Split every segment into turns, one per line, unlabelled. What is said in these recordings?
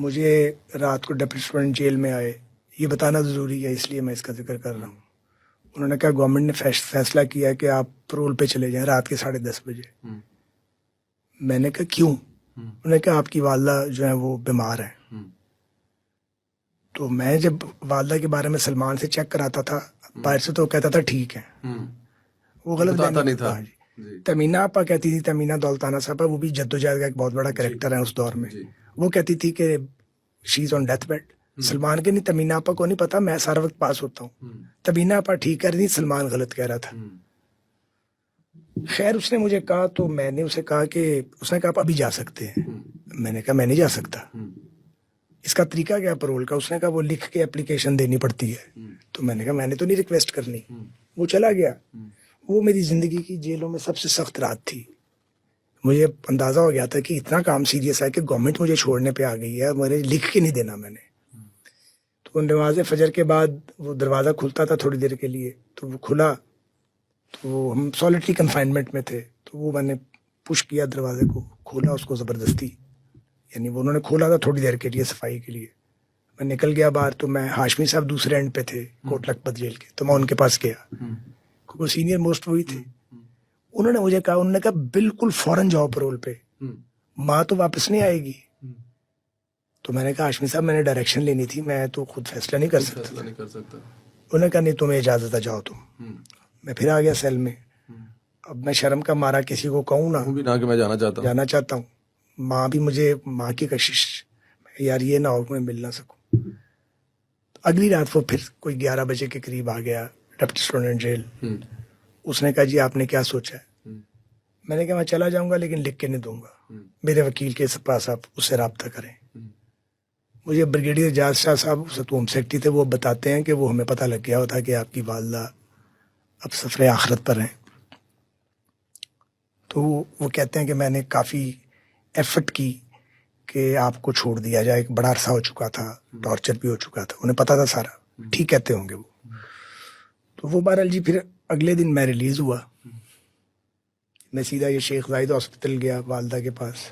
مجھے رات کو ڈپٹی سپرنٹینڈنٹ جیل میں آئے, یہ بتانا ضروری ہے اس لیے میں اس کا ذکر کر رہا ہوں. انہوں نے کہا گورنمنٹ نے فیصلہ کیا کہ آپ پرول پہ چلے جائیں رات کے 10:30 بجے. میں نے کہا کیوں؟ انہوں نے کہا آپ کی والدہ جو ہیں وہ بیمار ہیں. تو میں جب والدہ کے بارے میں سلمان سے چیک کراتا تھا باہر سے تو وہ کہتا تھا ٹھیک ہے, وہ غلط
بتاتا نہیں تھا.
ہاں جی. تمینہ آپا کہتی تھی, تمینہ دولتانہ صاحبہ, وہ بھی جدوجہد کا ایک بہت بڑا کریکٹر ہے اس دور میں. وہ کہتی تھی کہ شی از آن ڈیتھ بیڈ. سلمان کے نہیں, تمینہ آپا کو نہیں پتا, میں سارا وقت پاس ہوتا ہوں. تمینہ آپا ٹھیک کر رہی, سلمان غلط کہہ رہا تھا. خیر اس نے مجھے کہا تو میں نے اسے کہا کہ اس نے کہا آپ ابھی جا سکتے ہیں. میں نے کہا میں نہیں جا سکتا. اس کا طریقہ کیا پرول کا؟ اس نے کہا وہ لکھ کے اپلیکیشن دینی پڑتی ہے. تو میں نے کہا میں نے تو نہیں ریکویسٹ کرنی. وہ چلا گیا. وہ میری زندگی کی جیلوں میں سب سے سخت رات تھی. مجھے اندازہ ہو گیا تھا کہ اتنا کام سیریس ہے کہ گورنمنٹ مجھے چھوڑنے پہ آ گئی ہے, مجھے لکھ کے نہیں دینا میں نے. تو نماز فجر کے بعد وہ دروازہ کھلتا تھا تھوڑی دیر کے لیے, تو وہ کھلا تو ہم سالٹری کنفائنمنٹ میں تھے. تو وہ میں نے پش کیا دروازے کو, کھولا اس کو زبردستی, یعنی وہ انہوں نے کھولا تھا تھوڑی دیر کے لیے صفائی کے لیے. میں نکل گیا باہر تو میں ہاشمی صاحب دوسرے اینڈ پہ تھے کوٹ لکھپت جیل کے, تو میں ان کے پاس گیا, وہ سینئر موسٹ وہی تھے. انہوں نے مجھے کہا, انہوں نے کہا بالکل فوراً جاؤ پرول پہ, ماں تو واپس نہیں آئے گی. تو میں نے کہا ہاشمی صاحب میں نے ڈائریکشن لینی تھی, میں تو خود فیصلہ نہیں کر سکتا. انہوں نے کہا نہیں تمہیں اجازت ہے جاؤ تم. میں پھر آ گیا سیل میں. اب میں شرم کا مارا کسی کو کہوں نا
کہ میں جانا
چاہتا ہوں. ماں بھی مجھے, ماں کی کشش یار یہ نہ ہو کہ میں مل نہ سکوں. اگلی رات وہ پھر کوئی 11 بجے کے قریب آ گیا ڈپٹی سپرنٹینڈنٹ جیل. اس نے کہا جی آپ نے کیا سوچا ہے؟ میں نے کہا میں چلا جاؤں گا لیکن لکھ کے نہیں دوں گا, میرے وکیل کے پاس آپ اس سے رابطہ کریں. مجھے بریگیڈیئر اعجاز شاہ صاحب ہوم سیکرٹری تھے, وہ بتاتے ہیں کہ وہ ہمیں پتہ لگ گیا ہوتا کہ آپ کی والدہ اب سفر آخرت پر ہیں. تو وہ کہتے ہیں کہ میں نے کافی ایفرٹ کی کہ آپ کو چھوڑ دیا جائے, ایک بڑا عرصہ ہو چکا تھا, ٹارچر بھی ہو چکا تھا, انہیں پتا تھا سارا, ٹھیک کہتے ہوں گے وہ. تو وہ بہرحال جی پھر اگلے دن میں ریلیز ہوا. میں سیدھا یہ شیخ زاہد ہاسپٹل گیا والدہ کے پاس,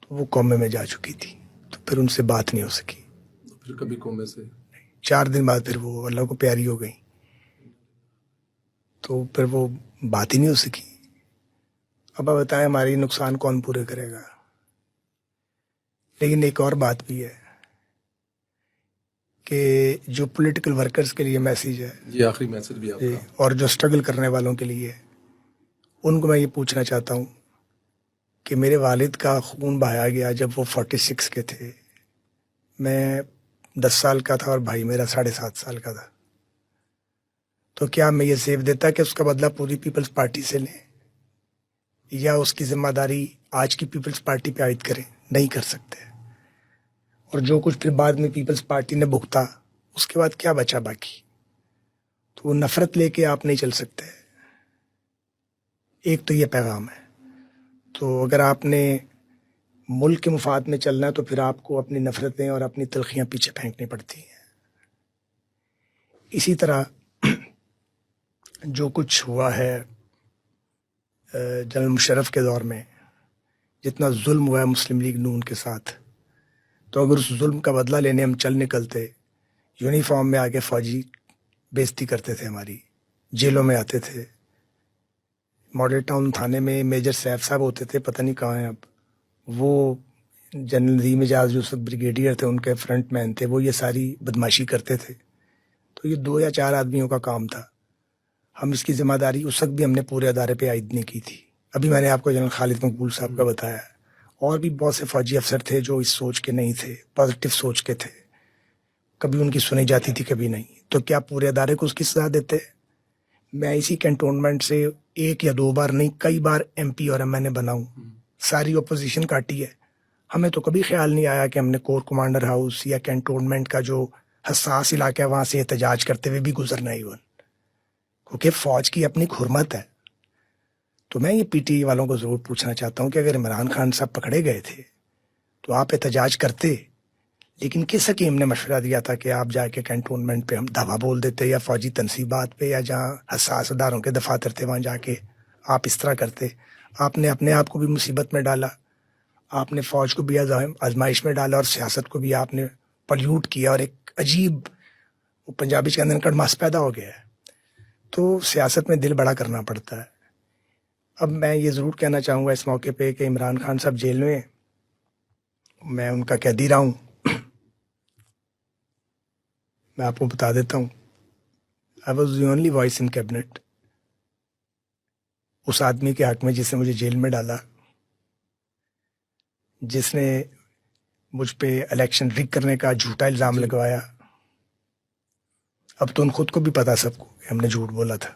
تو وہ کومے میں جا چکی تھی, تو پھر ان سے بات نہیں ہو سکی.
پھر کبھی کومے سے
4 دن بعد پھر وہ اللہ کو پیاری ہو گئی, تو پھر وہ بات ہی نہیں ہو سکی. اب آپ بتائیں ہماری نقصان کون پورے کرے گا؟ لیکن ایک اور بات بھی ہے کہ جو پولیٹیکل ورکرز کے لیے میسیج ہے,
جی آخری میسج بھی آپ کا,
اور جو اسٹرگل کرنے والوں کے لیے, ان کو میں یہ پوچھنا چاہتا ہوں کہ میرے والد کا خون بہایا گیا جب وہ 46 کے تھے, میں 10 سال کا تھا اور بھائی میرا 7.5 سال کا تھا. تو کیا میں یہ زیب دیتا کہ اس کا بدلہ پوری پیپلز پارٹی سے لیں, یا اس کی ذمہ داری آج کی پیپلز پارٹی پہ عائد کریں؟ نہیں کر سکتے. اور جو کچھ پھر بعد میں پیپلز پارٹی نے بھگتا, اس کے بعد کیا بچا باقی؟ تو وہ نفرت لے کے آپ نہیں چل سکتے. ایک تو یہ پیغام ہے. تو اگر آپ نے ملک کے مفاد میں چلنا ہے تو پھر آپ کو اپنی نفرتیں اور اپنی تلخیاں پیچھے پھینکنی پڑتی ہیں. اسی طرح جو کچھ ہوا ہے جنرل مشرف کے دور میں, جتنا ظلم ہوا ہے مسلم لیگ نون کے ساتھ, تو اگر اس ظلم کا بدلہ لینے ہم چل نکلتے, یونیفارم میں آگے فوجی بےزتی کرتے تھے ہماری, جیلوں میں آتے تھے. ماڈل ٹاؤن تھانے میں میجر سیف صاحب ہوتے تھے, پتہ نہیں کہاں ہیں اب. وہ جنرل ندیم اعجاز جو اس وقت بریگیڈیئر تھے, ان کے فرنٹ مین تھے, وہ یہ ساری بدماشی کرتے تھے. تو یہ 2 یا 4 آدمیوں کا کام تھا. ہم اس کی ذمہ داری اس وقت بھی ہم نے پورے ادارے پہ عائد نہیں کی تھی. ابھی میں نے آپ کو جنرل خالد مقبول صاحب کا بتایا, اور بھی بہت سے فوجی افسر تھے جو اس سوچ کے نہیں تھے, پازیٹیو سوچ کے تھے. کبھی ان کی سنی جاتی تھی کبھی نہیں. تو کیا پورے ادارے کو اس کی سزا دیتے؟ میں اسی کنٹونمنٹ سے 1 یا 2 بار نہیں, کئی بار MP اور MNA بنا ہوں, ساری اپوزیشن کاٹی ہے. ہمیں تو کبھی خیال نہیں آیا کہ ہم نے کور کمانڈر ہاؤس یا کنٹونمنٹ کا جو حساس علاقہ ہے وہاں سے احتجاج کرتے ہوئے بھی گزرنا ہی ہوا, کیونکہ فوج کی اپنی حرمت ہے. تو میں یہ PTI والوں کو ضرور پوچھنا چاہتا ہوں کہ اگر عمران خان صاحب پکڑے گئے تھے تو آپ احتجاج کرتے, لیکن کس حکیم نے مشورہ دیا تھا کہ آپ جا کے کنٹونمنٹ پہ ہم دھوا بول دیتے, یا فوجی تنصیبات پہ, یا جہاں حساس اداروں کے دفاتر تھے وہاں جا کے آپ اس طرح کرتے؟ آپ نے اپنے آپ کو بھی مصیبت میں ڈالا, آپ نے فوج کو بھی آزمائش میں ڈالا اور سیاست کو بھی آپ نے پلیوٹ کیا، اور ایک عجیب پنجابی کے اندر کڑماس پیدا ہو گیا ہے. تو سیاست میں دل بڑا کرنا پڑتا ہے. اب میں یہ ضرور کہنا چاہوں گا اس موقع پہ کہ عمران خان صاحب جیل میں، میں ان کا قیدی رہا ہوں. میں آپ کو بتا دیتا ہوں، I was the only voice in cabinet. اس آدمی کے حق میں جس نے مجھے جیل میں ڈالا، جس نے مجھ پہ الیکشن ریگ کرنے کا جھوٹا الزام لگوایا. اب تو ان خود کو بھی پتا سب کو کہ ہم نے جھوٹ بولا تھا،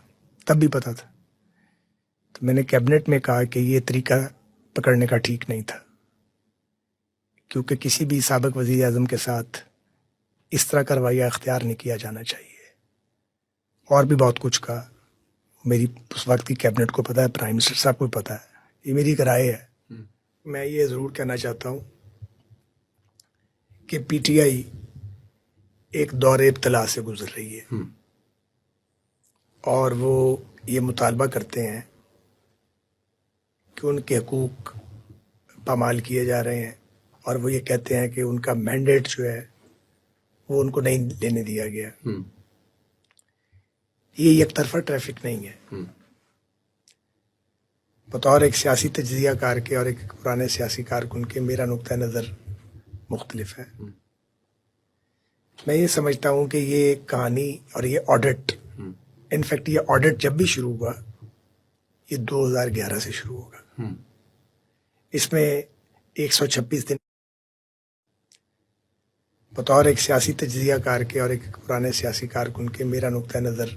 تب بھی پتا تھا. تو میں نے کیبنٹ میں کہا کہ یہ طریقہ پکڑنے کا ٹھیک نہیں تھا، کیونکہ کسی بھی سابق وزیر اعظم کے ساتھ اس طرح کا رویہ اختیار نہیں کیا جانا چاہیے. اور بھی بہت کچھ کہا. میری اس وقت کی کیبنٹ کو پتہ ہے، پرائم منسٹر صاحب کو بھی پتہ ہے. یہ میری ایک رائے ہے. میں یہ ضرور کہنا چاہتا ہوں کہ پی ٹی آئی ایک دور ابتلا سے گزر رہی ہے، اور وہ یہ مطالبہ کرتے ہیں کہ ان کے حقوق پامال کیے جا رہے ہیں، اور وہ یہ کہتے ہیں کہ ان کا مینڈیٹ جو ہے وہ ان کو نہیں لینے دیا گیا. یہ یک طرفہ ٹریفک نہیں ہے. بطور ایک سیاسی تجزیہ کار کے اور ایک پرانے سیاسی کارکن کے میرا نقطہ نظر مختلف ہے. میں یہ سمجھتا ہوں کہ یہ کہانی اور یہ آڈٹ، انفیکٹ یہ آڈٹ جب بھی شروع ہوا یہ 2011 سے شروع ہوگا. اس میں 126 دن. بطور ایک سیاسی تجزیہ کار کے اور ایک پرانے سیاسی کارکن کے میرا نقطہ نظر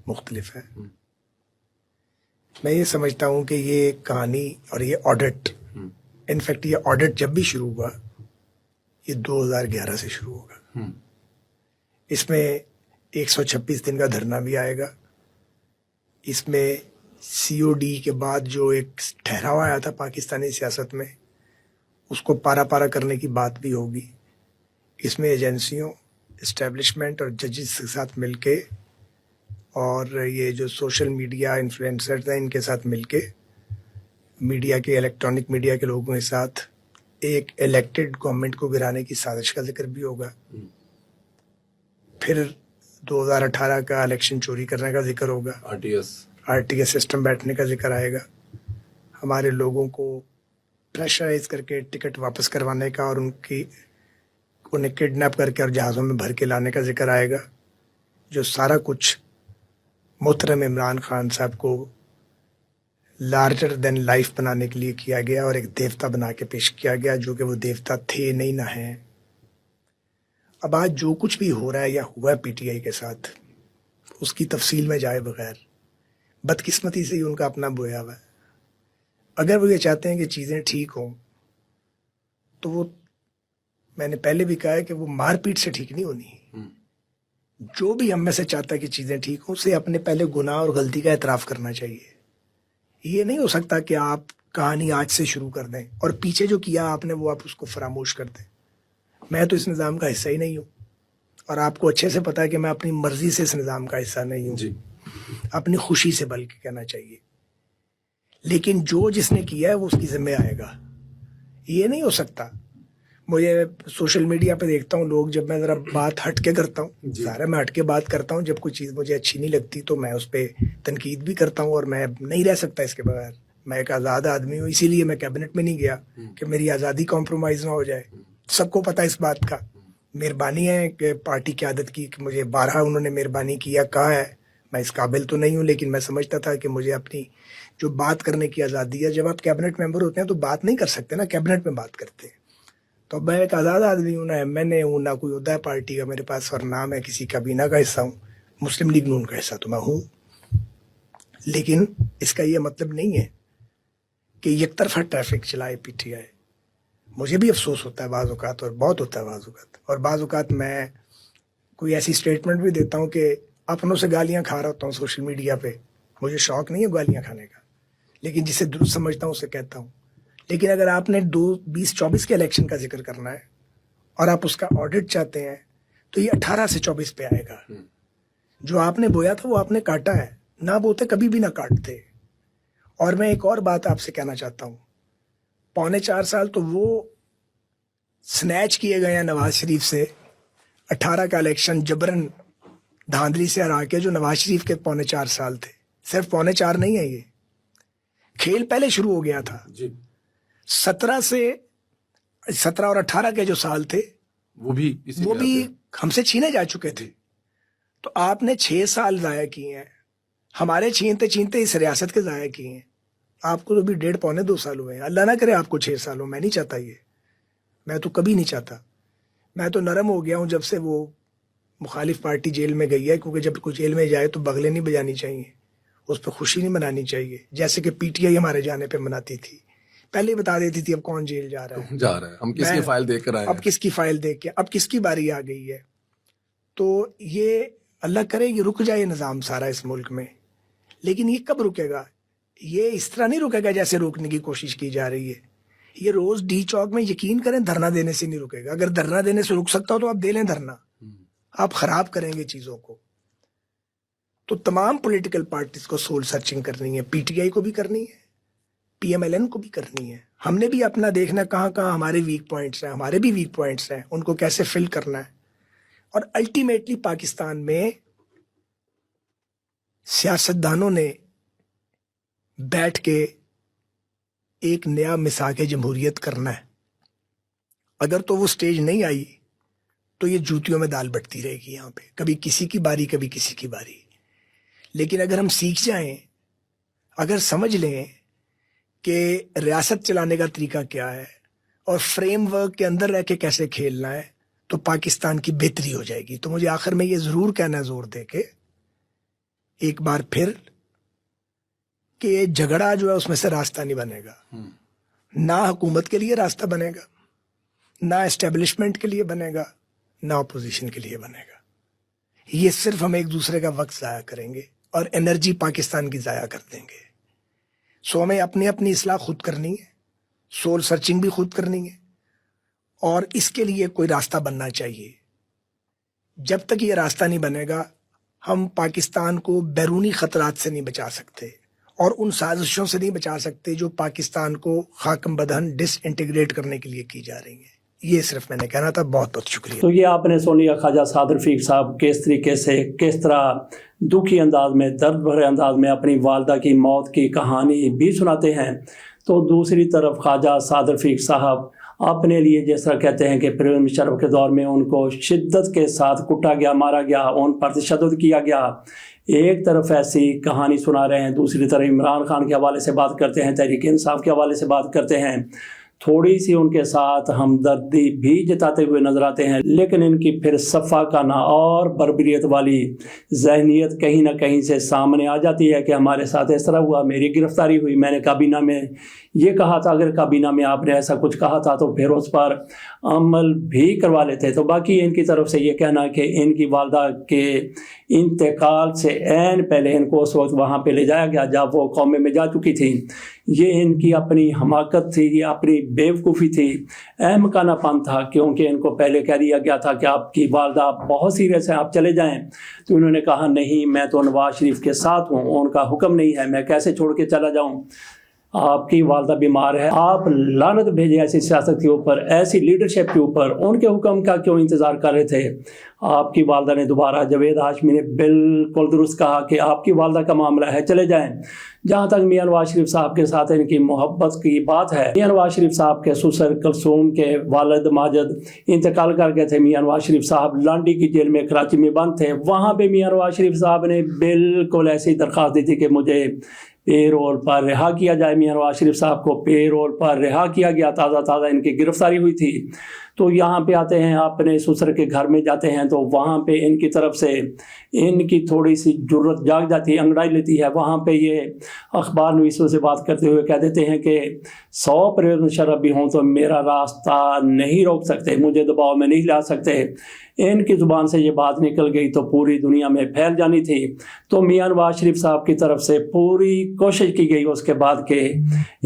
مختلف ہے. میں یہ سمجھتا ہوں کہ یہ کہانی اور یہ آڈٹ، انفیکٹ یہ آڈٹ جب بھی شروع ہوا یہ 2011 سے شروع ہوگا. اس میں 126 دن کا دھرنا بھی آئے گا. اس میں سی او ڈی کے بعد جو ایک ٹھہراؤ آیا تھا پاکستانی سیاست میں، اس کو پارا پارا کرنے کی بات بھی ہوگی. اس میں ایجنسیوں، اسٹیبلشمنٹ اور ججز کے ساتھ مل کے، اور یہ جو سوشل میڈیا انفلوئنسرز ہیں ان کے ساتھ مل کے، میڈیا کے، الیکٹرانک میڈیا کے لوگوں کے ساتھ ایک الیکٹڈ گورنمنٹ کو گرانے کی سازش کا ذکر بھی ہوگا. پھر 2018 کا الیکشن چوری کرنے کا ذکر ہوگا. آر ٹی ایس سسٹم بیٹھنے کا ذکر آئے گا. ہمارے لوگوں کو پریشرائز کر کے ٹکٹ واپس کروانے کا، اور انہیں کڈنیپ کر کے اور جہازوں میں بھر کے لانے کا ذکر آئے گا. جو سارا کچھ محترم عمران خان صاحب کو لارجر دین لائف بنانے کے لیے کیا گیا، اور ایک دیوتا بنا کے پیش کیا گیا، جو کہ وہ دیوتا تھے نہیں، نہ ہیں. اب آج جو کچھ بھی ہو رہا ہے یا ہوا ہے پی ٹی آئی کے ساتھ، اس کی تفصیل میں جائے بغیر بدقسمتی سے ہی ان کا اپنا بویا ہوا ہے. اگر وہ یہ چاہتے ہیں کہ چیزیں ٹھیک ہوں تو وہ، میں نے پہلے بھی کہا ہے کہ وہ مار پیٹ سے ٹھیک نہیں ہونی. جو بھی ہم میں سے چاہتا ہے کہ چیزیں ٹھیک ہوں، اسے اپنے پہلے گناہ اور غلطی کا اعتراف کرنا چاہیے. یہ نہیں ہو سکتا کہ آپ کہانی آج سے شروع کر دیں اور پیچھے جو کیا آپ نے وہ آپ اس کو فراموش کر دیں. میں تو اس نظام کا حصہ ہی نہیں ہوں، اور آپ کو اچھے سے پتا ہے کہ میں اپنی مرضی سے اس نظام کا حصہ نہیں ہوں، اپنی خوشی سے بلکہ کہنا چاہیے. لیکن جو جس نے کیا ہے وہ اس کی ذمہ آئے گا. یہ نہیں ہو سکتا. مجھے سوشل میڈیا پہ دیکھتا ہوں لوگ، جب میں ذرا بات ہٹ کے کرتا ہوں، ظاہر ہے میں ہٹ کے بات کرتا ہوں، جب کوئی چیز مجھے اچھی نہیں لگتی تو میں اس پہ تنقید بھی کرتا ہوں، اور میں نہیں رہ سکتا اس کے بغیر. میں ایک آزاد آدمی ہوں، اسی لیے میں کیبنٹ میں نہیں گیا کہ میری آزادی کمپرومائز نہ ہو جائے. سب کو پتہ اس بات کا. مہربانی ہے کہ پارٹی کی عادت کی کہ مجھے بارہا انہوں نے مہربانی کیا کہا ہے. میں اس قابل تو نہیں ہوں، لیکن میں سمجھتا تھا کہ مجھے اپنی جو بات کرنے کی آزادی ہے، جب آپ کیبنٹ ممبر ہوتے ہیں تو بات نہیں کر سکتے نا، کیبنٹ میں بات کرتے ہیں. تو میں ایک آزاد آدمی ہوں، نہ ایم این اے ہوں، نہ کوئی عہدہ ہے پارٹی کا میرے پاس، اور نہ میں کسی کابینہ کا حصہ ہوں. مسلم لیگ نون کا حصہ تو میں ہوں، لیکن اس کا یہ مطلب نہیں ہے کہ یک طرفہ ٹریفک چلائے پی ٹی آئی. مجھے بھی افسوس ہوتا ہے بعض اوقات، اور بہت ہوتا ہے بعض اوقات. اور بعض اوقات میں کوئی ایسی اسٹیٹمنٹ بھی دیتا ہوں کہ اپنوں سے گالیاں کھا رہا ہوتا ہوں سوشل میڈیا پہ. مجھے شوق نہیں ہے گالیاں کھانے کا، لیکن جسے درست سمجھتا ہوں اسے کہتا ہوں. لیکن اگر آپ نے 2024 کے الیکشن کا ذکر کرنا ہے اور آپ اس کا آڈٹ چاہتے ہیں تو یہ 18 سے 24 پہ آئے گا. جو آپ نے بویا تھا وہ آپ نے کاٹا ہے، نہ بوتے کبھی بھی نہ کاٹتے. اور میں ایک اور بات آپ سے کہنا چاہتا ہوں. 4.25 سال تو وہ سنیچ کیے گئے ہیں نواز شریف سے. 18 کا الیکشن جبرن دھاندلی سے ہرا کے جو نواز شریف کے 4.25 سال تھے. صرف 4.25 نہیں ہے, یہ کھیل پہلے شروع ہو گیا تھا. 17 اور 18 کے جو سال تھے وہ بھی ہم سے چھینے جا چکے تھے. تو آپ نے 6 سال ضائع کیے ہیں, ہمارے چھینتے اس ریاست کے ضائع کیے ہیں. آپ کو تو بھی 1.5-2 سال ہوئے ہیں. اللہ نہ کرے آپ کو 6 سال ہو. میں نہیں چاہتا, یہ میں تو کبھی نہیں چاہتا. میں تو نرم ہو گیا ہوں جب سے وہ مخالف پارٹی جیل میں گئی ہے, کیونکہ جب کوئی جیل میں جائے تو بغلیں نہیں بجانی چاہیے, اس پہ خوشی نہیں منانی چاہیے, جیسے کہ پی ٹی آئی ہمارے جانے پہ مناتی تھی. پہلے ہی بتا دیتی تھی اب کون جیل جا رہا ہے,
ہم کس کی فائل دیکھ کر آئے ہیں,
اب کس کی فائل دیکھ کے اب کس کی باری آ گئی ہے. تو یہ اللہ کرے یہ رک جائے نظام سارا اس ملک میں. لیکن یہ کب رکے گا؟ یہ اس طرح نہیں رکے گا جیسے روکنے کی کوشش کی جا رہی ہے. یہ روز ڈی چوک میں یقین کریں دھرنا دینے سے نہیں رکے گا. اگر دھرنا دینے سے رک سکتا ہو تو آپ دے لیں دھرنا, آپ خراب کریں گے چیزوں کو. تو تمام پولیٹیکل پارٹیز کو سول سرچنگ کرنی ہے, پی ٹی آئی کو بھی کرنی ہے, پی ایم ایل این کو بھی کرنی ہے. ہم نے بھی اپنا دیکھنا کہاں کہاں ہمارے ویک پوائنٹس ہیں, ہمارے بھی ویک پوائنٹس ہیں, ان کو کیسے فل کرنا ہے. اور الٹیمیٹلی پاکستان میں سیاستدانوں نے بیٹھ کے ایک نیا مساق جمہوریت کرنا ہے. اگر تو وہ سٹیج نہیں آئی تو یہ جوتیوں میں دال بٹتی رہے گی یہاں پہ, کبھی کسی کی باری کبھی کسی کی باری. لیکن اگر ہم سیکھ جائیں, اگر سمجھ لیں کہ ریاست چلانے کا طریقہ کیا ہے اور فریم ورک کے اندر رہ کے کیسے کھیلنا ہے, تو پاکستان کی بہتری ہو جائے گی. تو مجھے آخر میں یہ ضرور کہنا ہے زور دے کے ایک بار پھر کہ یہ جھگڑا جو ہے اس میں سے راستہ نہیں بنے گا. نہ حکومت کے لیے راستہ بنے گا, نہ اسٹیبلشمنٹ کے لیے بنے گا, نہ اپوزیشن کے لیے بنے گا. یہ صرف ہم ایک دوسرے کا وقت ضائع کریں گے اور انرجی پاکستان کی ضائع کر دیں گے. سو ہمیں اپنی اصلاح خود کرنی ہے, سول سرچنگ بھی خود کرنی ہے, اور اس کے لیے کوئی راستہ بننا چاہیے. جب تک یہ راستہ نہیں بنے گا ہم پاکستان کو بیرونی خطرات سے نہیں بچا سکتے اور ان سازشوں سے نہیں بچا سکتے جو پاکستان کو خاکم بدہن ڈس انٹیگریٹ کرنے کے لیے کی جا رہی ہیں. یہ صرف میں نے کہنا تھا. بہت بہت شکریہ.
تو یہ آپ نے سن لیا خواجہ صادر رفیق صاحب کس طریقے سے کس طرح دکھی انداز میں درد بھرے انداز میں اپنی والدہ کی موت کی کہانی بھی سناتے ہیں. تو دوسری طرف خواجہ صادر رفیق صاحب اپنے لیے جس طرح کہتے ہیں کہ پرویز مشرف کے دور میں ان کو شدت کے ساتھ کٹا گیا, مارا گیا, ان پر تشدد کیا گیا. ایک طرف ایسی کہانی سنا رہے ہیں, دوسری طرف عمران خان کے حوالے سے بات کرتے ہیں, تحریک انصاف کے حوالے سے بات کرتے ہیں. تھوڑی سی ان کے ساتھ ہمدردی بھی جتاتے ہوئے نظر آتے ہیں, لیکن ان کی پھر صفا کانہ اور بربریت والی ذہنیت کہیں نہ کہیں سے سامنے آ جاتی ہے کہ ہمارے ساتھ اس طرح ہوا, میری گرفتاری ہوئی, میں نے کابینہ میں یہ کہا تھا, اگر کابینہ میں آپ نے ایسا کچھ کہا تھا تو پھر اس پر عمل بھی کروا لیتے. تو باقی ان کی طرف سے یہ کہنا کہ ان کی والدہ کے انتقال سے عین پہلے ان کو اس وقت وہاں پہ لے جایا گیا جب وہ قومے میں جا چکی تھی. یہ ان کی اپنی حماقت تھی, یہ اپنی بیوقوفی تھی, احمقانہ پن تھا, کیونکہ ان کو پہلے کہہ دیا گیا تھا کہ آپ کی والدہ بہت سیریس ہیں, آپ چلے جائیں. تو انہوں نے کہا نہیں, میں تو نواز شریف کے ساتھ ہوں, ان کا حکم نہیں ہے, میں کیسے چھوڑ کے چلا جاؤں, آپ کی والدہ بیمار ہے. آپ لعنت بھیجے ایسی سیاست کے اوپر, ایسی لیڈرشپ کے اوپر, ان کے حکم کا کیوں انتظار کر رہے تھے. آپ کی والدہ نے دوبارہ, جاوید ہاشمی نے بالکل درست کہا کہ آپ کی والدہ کا معاملہ ہے, چلے جائیں. جہاں تک میاں نواز شریف صاحب کے ساتھ ان کی محبت کی بات ہے, میاں نواز شریف صاحب کے سسر کلثوم کے والد ماجد انتقال کر گئے تھے. میاں نواز شریف صاحب لانڈی کی جیل میں کراچی میں بند تھے. وہاں پہ میاں نواز شریف صاحب نے بالکل ایسی درخواست دی تھی کہ مجھے پے رول پر رہا کیا جائے. میاں نواز شریف صاحب کو پے رول پر رہا کیا گیا, تازہ ان کی گرفتاری ہوئی تھی. تو یہاں پہ آتے ہیں, اپنے سسر کے گھر میں جاتے ہیں, تو وہاں پہ ان کی طرف سے ان کی تھوڑی سی جرت جاگ جاتی ہے, انگڑائی لیتی ہے. وہاں پہ یہ اخبار نویسوں سے بات کرتے ہوئے کہہ دیتے ہیں کہ 100 پرویز مشرف بھی ہوں تو میرا راستہ نہیں روک سکتے, مجھے دباؤ میں نہیں لا سکتے. ان کی زبان سے یہ بات نکل گئی تو پوری دنیا میں پھیل جانی تھی. تو میاں نواز شریف صاحب کی طرف سے پوری کوشش کی گئی اس کے بعد کہ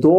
2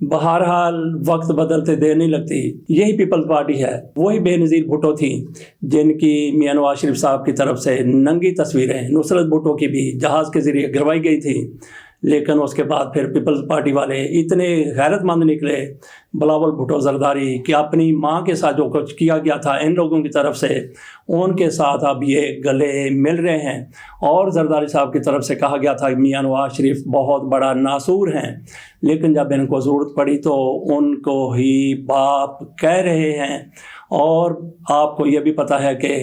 بہرحال وقت بدلتے دیر نہیں لگتی. یہی پیپلز پارٹی ہے. وہی بے نظیر بھٹو تھیں جن کی میاں نواز شریف صاحب کی طرف سے ننگی تصویریں نصرت بھٹو کی بھی جہاز کے ذریعے گروائی گئی تھیں. لیکن اس کے بعد پھر پیپلز پارٹی والے اتنے غیرت مند نکلے بلاول بھٹو زرداری کہ اپنی ماں کے ساتھ جو کچھ کیا گیا تھا ان لوگوں کی طرف سے ان کے ساتھ اب یہ گلے مل رہے ہیں. اور زرداری صاحب کی طرف سے کہا گیا تھا کہ میاں نواز شریف بہت بڑا ناصور ہیں، لیکن جب ان کو ضرورت پڑی تو ان کو ہی باپ کہہ رہے ہیں. اور آپ کو یہ بھی پتہ ہے کہ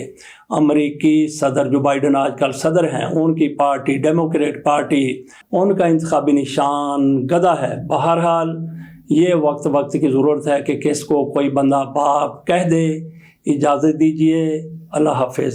امریکی صدر جو بائیڈن آج کل صدر ہیں، ان کی پارٹی ڈیموکریٹ پارٹی، ان کا انتخابی نشان گدھا ہے. بہرحال یہ وقت کی ضرورت ہے کہ کس کو کوئی بندہ باپ کہہ دے. اجازت دیجیے. اللہ حافظ.